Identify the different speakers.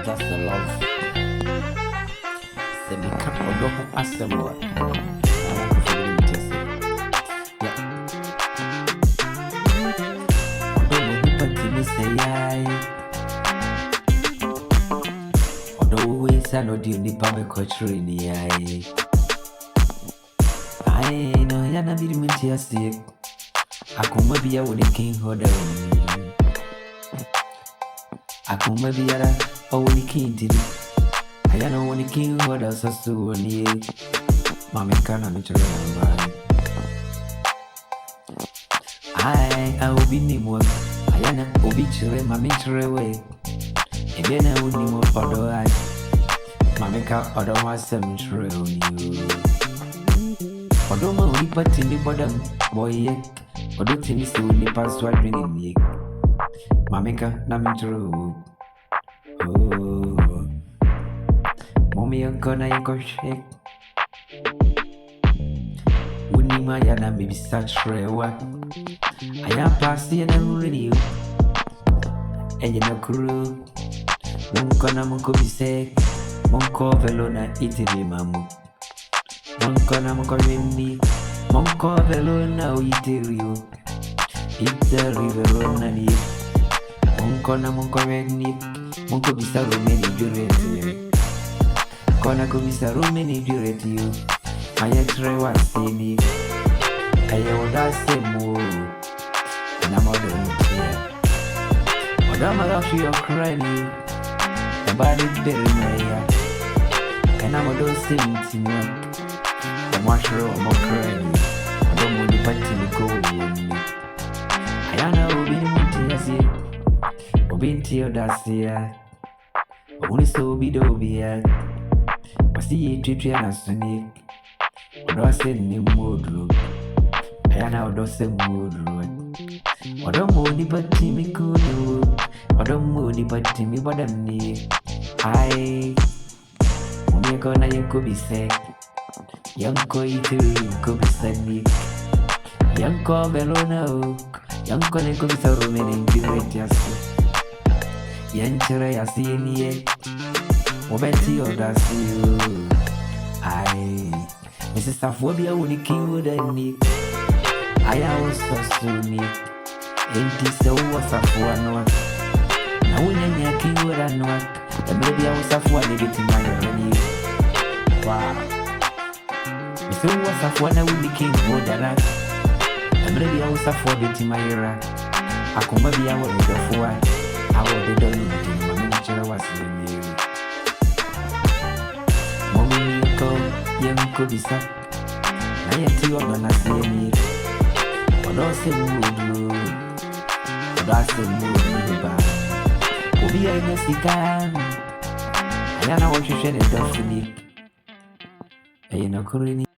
Speaker 1: just the love. Say me can't go home as the boy. I know the nipa me culture in the eye. I know yana be minti asik. Akuma biya woni king hoda. Akuma biya o woni king didi. Ayana woni king hoda sasu woni. Mama kana me chere namba. I will be nimo. Ayana obi chere mama chere we. Ebena woni mo podo ai. Mama ka odo wasem chere oni. Odo ma oni pati ni bodam boy yek. Odo timi se oni paswa dwene mi. Mama ka na me chere o. Oh. Mommy gonna go shake. Wuni ma ya na me bisa kyerewaa. Aya pasi na radio. Enye na kuru. Munko na munko bise. Munko velo na itiri mamu. Munko na munko wini. Munko velo na uitiri yo. Itiri velo na ni. Munko na munko wini. Munko bisa rumeni jureti. Kona kubisa rumeni jureti yo. Aya kyerewaa seni. Aya oda semu. Na modern here. Odama love you crying. Nobody did me. And I'm a dose in work. I'm sure I'm crying. I don't want to fight in the cold. I know Obinti Odasia. Only so be dobia. I see a trip and a sonic. Odo send me mood. I know those mood. Odo money but Timmy could do. Odo money but Timmy but I'm near. I only gonna you could be sick. Young koi too could be sunny. Young call Belona oak. Young gonna go with a Roman and give it just. Young Cherry, I see in ye. Obeti or see you. I Mrs. Saphobia would king would I need. I was so soon. Ain't this so was a for no? Now when you're king would I know? And maybe I was a for negative my money. Wow. So was a for I would be king more than that. And maybe I was a for getting my era. I come maybe I would be the four. I would be done with my miniature was in you. Mommy, go, young could be sad. I am too often I see me. Odo se mudu. Odo se mudu ba. Obi ya nesikan. Ayana wo hwehwe ne dofini. Ayina kurini.